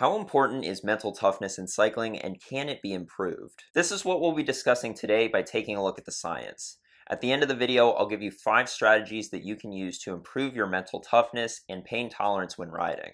How important is mental toughness in cycling and can it be improved? This is what we'll be discussing today by taking a look at the science. At the end of the video, I'll give you 5 strategies that you can use to improve your mental toughness and pain tolerance when riding.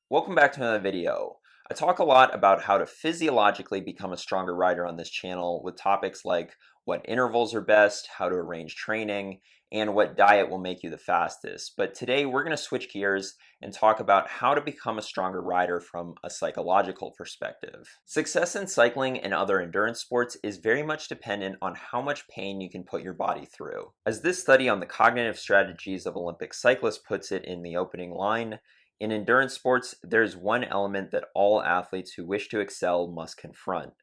Welcome back to another video. I talk a lot about how to physiologically become a stronger rider on this channel with topics like what intervals are best, how to arrange training, and what diet will make you the fastest. But today we're going to switch gears and talk about how to become a stronger rider from a psychological perspective. Success in cycling and other endurance sports is very much dependent on how much pain you can put your body through. As this study on the cognitive strategies of Olympic cyclists puts it in the opening line, in endurance sports, there's one element that all athletes who wish to excel must confront: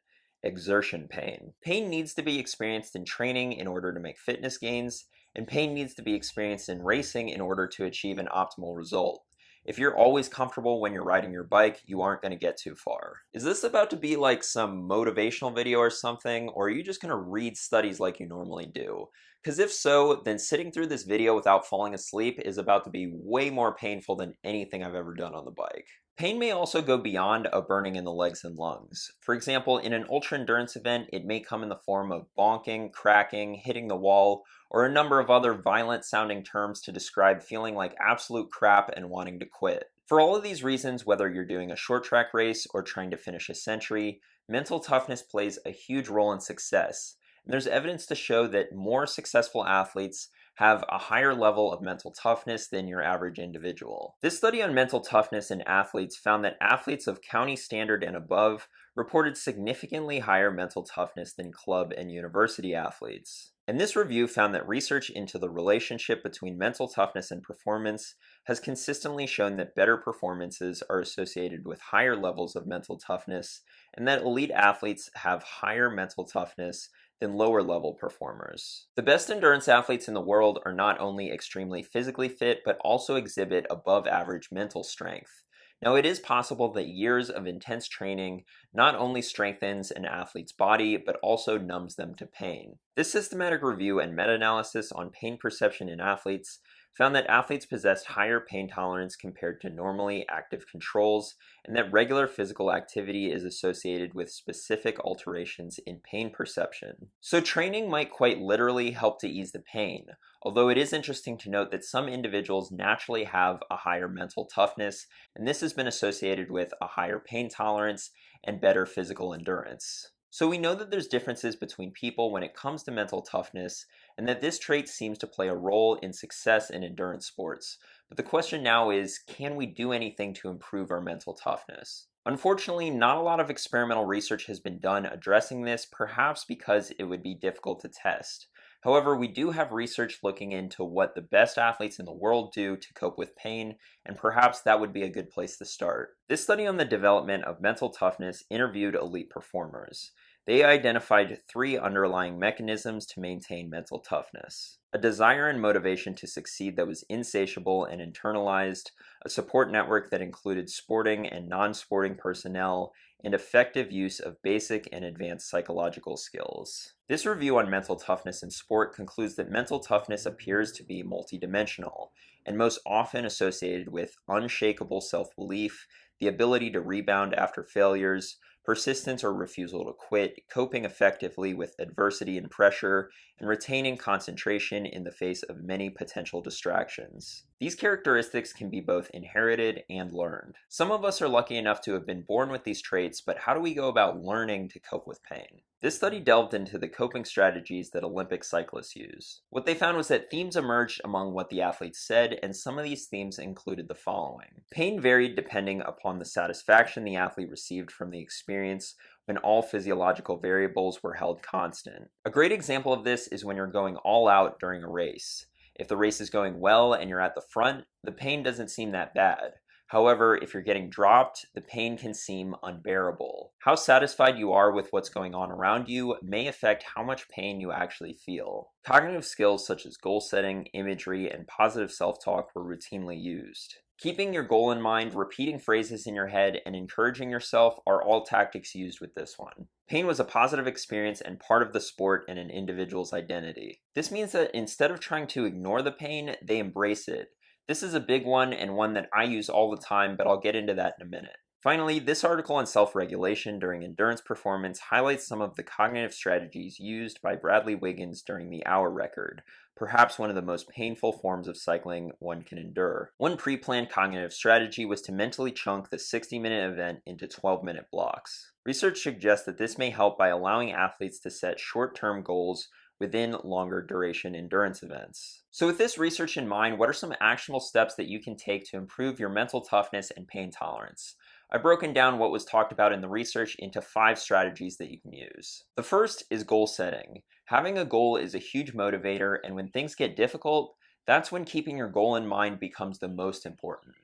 exertion pain. Pain needs to be experienced in training in order to make fitness gains, and pain needs to be experienced in racing in order to achieve an optimal result. If you're always comfortable when you're riding your bike, you aren't going to get too far. Is this about to be like some motivational video or something, or are you just going to read studies like you normally do? Because if so, then sitting through this video without falling asleep is about to be way more painful than anything I've ever done on the bike. Pain may also go beyond a burning in the legs and lungs. For example, in an ultra-endurance event, it may come in the form of bonking, cracking, hitting the wall, or a number of other violent-sounding terms to describe feeling like absolute crap and wanting to quit. For all of these reasons, whether you're doing a short track race or trying to finish a century, mental toughness plays a huge role in success. And there's evidence to show that more successful athletes have a higher level of mental toughness than your average individual. This study on mental toughness in athletes found that athletes of county standard and above reported significantly higher mental toughness than club and university athletes. And this review found that research into the relationship between mental toughness and performance has consistently shown that better performances are associated with higher levels of mental toughness, and that elite athletes have higher mental toughness than lower level performers. The best endurance athletes in the world are not only extremely physically fit, but also exhibit above average mental strength. Now, it is possible that years of intense training not only strengthens an athlete's body, but also numbs them to pain. This systematic review and meta-analysis on pain perception in athletes found that athletes possessed higher pain tolerance compared to normally active controls, and that regular physical activity is associated with specific alterations in pain perception. So training might quite literally help to ease the pain, although it is interesting to note that some individuals naturally have a higher mental toughness, and this has been associated with a higher pain tolerance and better physical endurance. So we know that there's differences between people when it comes to mental toughness, and that this trait seems to play a role in success in endurance sports. But the question now is, can we do anything to improve our mental toughness? Unfortunately, not a lot of experimental research has been done addressing this, perhaps because it would be difficult to test. However, we do have research looking into what the best athletes in the world do to cope with pain, and perhaps that would be a good place to start. This study on the development of mental toughness interviewed elite performers. They identified 3 underlying mechanisms to maintain mental toughness: a desire and motivation to succeed that was insatiable and internalized, a support network that included sporting and non-sporting personnel, and effective use of basic and advanced psychological skills. This review on mental toughness in sport concludes that mental toughness appears to be multidimensional, and most often associated with unshakable self-belief, the ability to rebound after failures, persistence or refusal to quit, coping effectively with adversity and pressure, and retaining concentration in the face of many potential distractions. These characteristics can be both inherited and learned. Some of us are lucky enough to have been born with these traits, but how do we go about learning to cope with pain? This study delved into the coping strategies that Olympic cyclists use. What they found was that themes emerged among what the athletes said, and some of these themes included the following. Pain varied depending upon the satisfaction the athlete received from the experience when all physiological variables were held constant. A great example of this is when you're going all out during a race. If the race is going well and you're at the front, the pain doesn't seem that bad. However, if you're getting dropped, the pain can seem unbearable. How satisfied you are with what's going on around you may affect how much pain you actually feel. Cognitive skills such as goal setting, imagery, and positive self-talk were routinely used. Keeping your goal in mind, repeating phrases in your head, and encouraging yourself are all tactics used with this one. Pain was a positive experience and part of the sport and an individual's identity. This means that instead of trying to ignore the pain, they embrace it. This is a big one and one that I use all the time, but I'll get into that in a minute. Finally, this article on self-regulation during endurance performance highlights some of the cognitive strategies used by Bradley Wiggins during the hour record, perhaps one of the most painful forms of cycling one can endure. One pre-planned cognitive strategy was to mentally chunk the 60-minute event into 12-minute blocks. Research suggests that this may help by allowing athletes to set short-term goals within longer duration endurance events. So with this research in mind, what are some actionable steps that you can take to improve your mental toughness and pain tolerance? I've broken down what was talked about in the research into 5 strategies that you can use. The first is goal setting. Having a goal is a huge motivator, and when things get difficult, that's when keeping your goal in mind becomes the most important.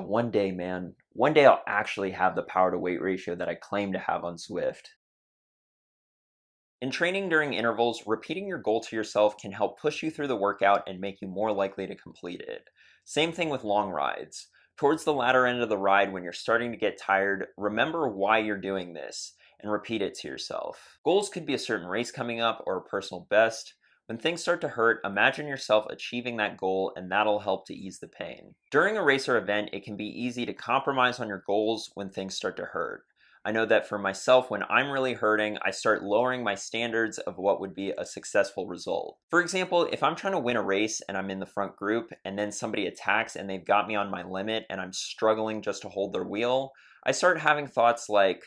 One day, man. One day I'll actually have the power to weight ratio that I claim to have on Swift. In training during intervals, repeating your goal to yourself can help push you through the workout and make you more likely to complete it. Same thing with long rides. Towards the latter end of the ride, when you're starting to get tired, remember why you're doing this and repeat it to yourself. Goals could be a certain race coming up or a personal best. When things start to hurt, imagine yourself achieving that goal, and that'll help to ease the pain. During a race or event, it can be easy to compromise on your goals when things start to hurt. I know that for myself, when I'm really hurting, I start lowering my standards of what would be a successful result. For example, if I'm trying to win a race and I'm in the front group and then somebody attacks and they've got me on my limit and I'm struggling just to hold their wheel, I start having thoughts like,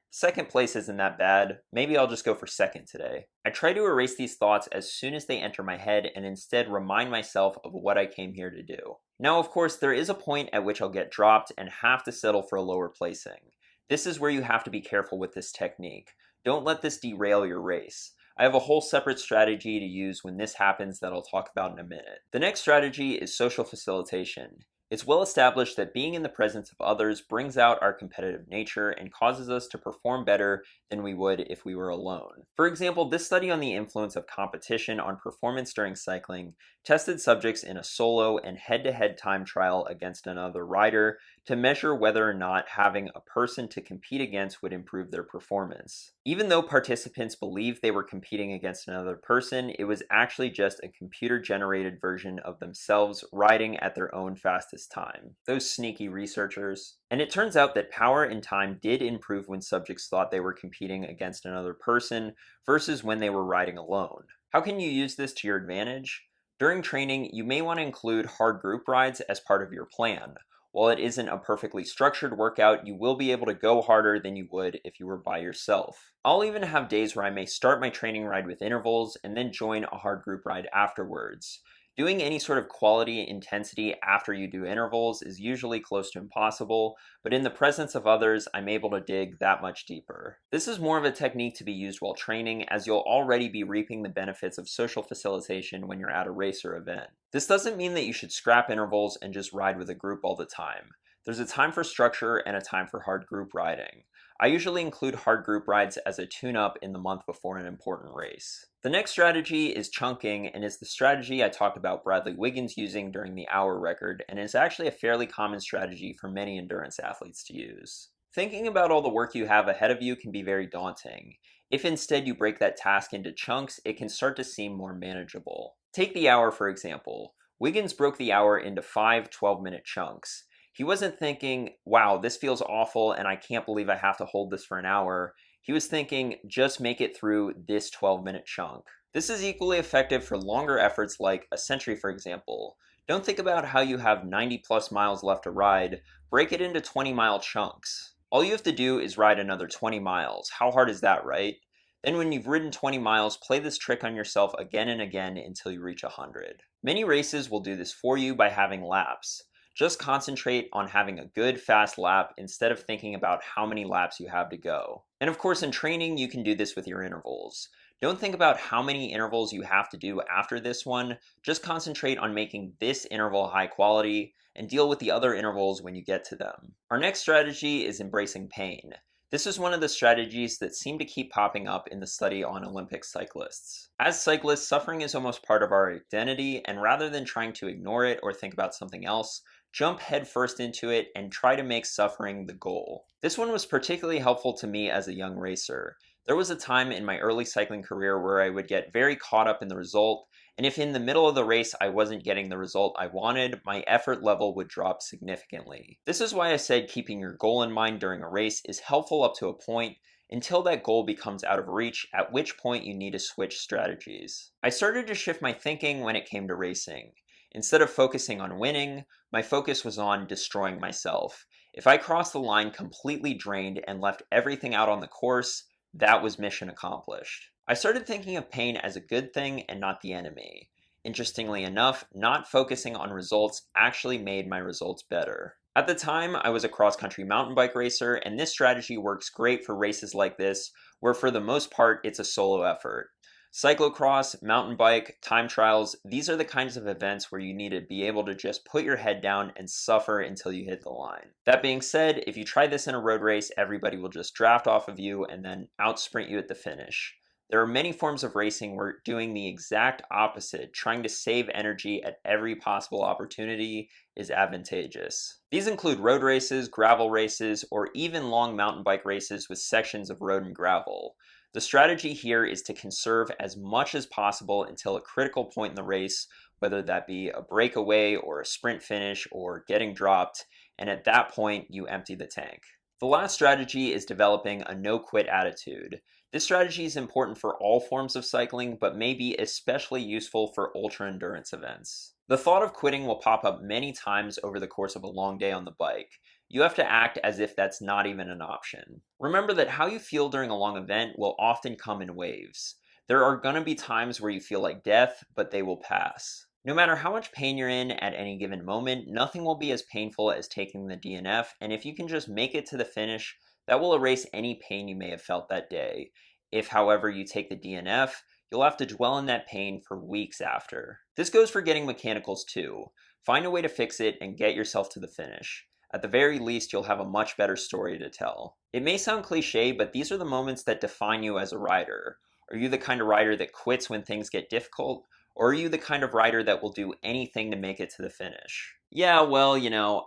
second place isn't that bad. Maybe I'll just go for second today. I try to erase these thoughts as soon as they enter my head and instead remind myself of what I came here to do. Now, of course, there is a point at which I'll get dropped and have to settle for a lower placing. This is where you have to be careful with this technique. Don't let this derail your race. I have a whole separate strategy to use when this happens that I'll talk about in a minute. The next strategy is social facilitation. It's well established that being in the presence of others brings out our competitive nature and causes us to perform better than we would if we were alone. For example, this study on the influence of competition on performance during cycling tested subjects in a solo and head-to-head time trial against another rider to measure whether or not having a person to compete against would improve their performance. Even though participants believed they were competing against another person, it was actually just a computer-generated version of themselves riding at their own fastest time. Those sneaky researchers. And it turns out that power and time did improve when subjects thought they were competing against another person versus when they were riding alone. How can you use this to your advantage? During training, you may want to include hard group rides as part of your plan. While it isn't a perfectly structured workout, you will be able to go harder than you would if you were by yourself. I'll even have days where I may start my training ride with intervals and then join a hard group ride afterwards. Doing any sort of quality intensity after you do intervals is usually close to impossible, but in the presence of others, I'm able to dig that much deeper. This is more of a technique to be used while training, as you'll already be reaping the benefits of social facilitation when you're at a race or event. This doesn't mean that you should scrap intervals and just ride with a group all the time. There's a time for structure and a time for hard group riding. I usually include hard group rides as a tune-up in the month before an important race. The next strategy is chunking, and is the strategy I talked about Bradley Wiggins using during the hour record, and is actually a fairly common strategy for many endurance athletes to use. Thinking about all the work you have ahead of you can be very daunting. If instead you break that task into chunks, it can start to seem more manageable. Take the hour, for example. Wiggins broke the hour into 5 12-minute chunks. He wasn't thinking, wow, this feels awful and I can't believe I have to hold this for an hour. He was thinking, just make it through this 12-minute chunk. This is equally effective for longer efforts like a century, for example. Don't think about how you have 90 plus miles left to ride. Break it into 20-mile chunks. All you have to do is ride another 20 miles. How hard is that, right? Then when you've ridden 20 miles, play this trick on yourself again and again until you reach 100. Many races will do this for you by having laps. Just concentrate on having a good, fast lap instead of thinking about how many laps you have to go. And of course, in training, you can do this with your intervals. Don't think about how many intervals you have to do after this one. Just concentrate on making this interval high quality and deal with the other intervals when you get to them. Our next strategy is embracing pain. This is one of the strategies that seem to keep popping up in the study on Olympic cyclists. As cyclists, suffering is almost part of our identity, and rather than trying to ignore it or think about something else, jump headfirst into it and try to make suffering the goal. This one was particularly helpful to me as a young racer. There was a time in my early cycling career where I would get very caught up in the result, and if in the middle of the race I wasn't getting the result I wanted, my effort level would drop significantly. This is why I said keeping your goal in mind during a race is helpful up to a point, until that goal becomes out of reach, at which point you need to switch strategies. I started to shift my thinking when it came to racing. Instead of focusing on winning, my focus was on destroying myself. If I crossed the line completely drained and left everything out on the course, that was mission accomplished. I started thinking of pain as a good thing and not the enemy. Interestingly enough, not focusing on results actually made my results better. At the time, I was a cross-country mountain bike racer, and this strategy works great for races like this, where for the most part, it's a solo effort. Cyclocross, mountain bike, time trials, these are the kinds of events where you need to be able to just put your head down and suffer until you hit the line. That being said, if you try this in a road race, everybody will just draft off of you and then outsprint you at the finish. There are many forms of racing where doing the exact opposite, trying to save energy at every possible opportunity, is advantageous. These include road races, gravel races, or even long mountain bike races with sections of road and gravel. The strategy here is to conserve as much as possible until a critical point in the race, whether that be a breakaway or a sprint finish or getting dropped, and at that point you empty the tank. The last strategy is developing a no-quit attitude. This strategy is important for all forms of cycling, but may be especially useful for ultra-endurance events. The thought of quitting will pop up many times over the course of a long day on the bike. You have to act as if that's not even an option. Remember that how you feel during a long event will often come in waves. There are going to be times where you feel like death, but they will pass. No matter how much pain you're in at any given moment, nothing will be as painful as taking the DNF, and if you can just make it to the finish, that will erase any pain you may have felt that day. If, however, you take the DNF, you'll have to dwell in that pain for weeks after. This goes for getting mechanicals too. Find a way to fix it and get yourself to the finish. At the very least, you'll have a much better story to tell. It may sound cliche, but these are the moments that define you as a rider. Are you the kind of rider that quits when things get difficult? Or are you the kind of rider that will do anything to make it to the finish? Yeah, well,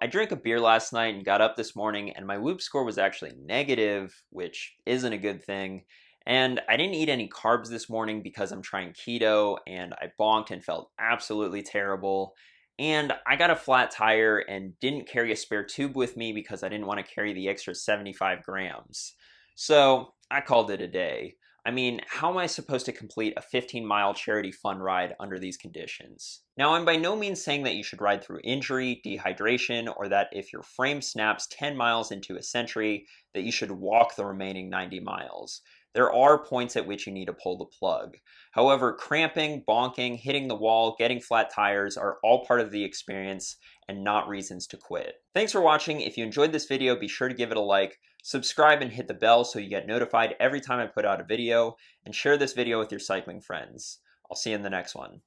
I drank a beer last night and got up this morning and my Whoop score was actually negative, which isn't a good thing. And I didn't eat any carbs this morning because I'm trying keto and I bonked and felt absolutely terrible. And I got a flat tire and didn't carry a spare tube with me because I didn't want to carry the extra 75 grams. So I called it a day. I mean, how am I supposed to complete a 15-mile charity fun ride under these conditions? Now, I'm by no means saying that you should ride through injury, dehydration, or that if your frame snaps 10 miles into a century, that you should walk the remaining 90 miles. There are points at which you need to pull the plug. However, cramping, bonking, hitting the wall, getting flat tires are all part of the experience and not reasons to quit. Thanks for watching. If you enjoyed this video, be sure to give it a like, subscribe and hit the bell so you get notified every time I put out a video, and share this video with your cycling friends. I'll see you in the next one.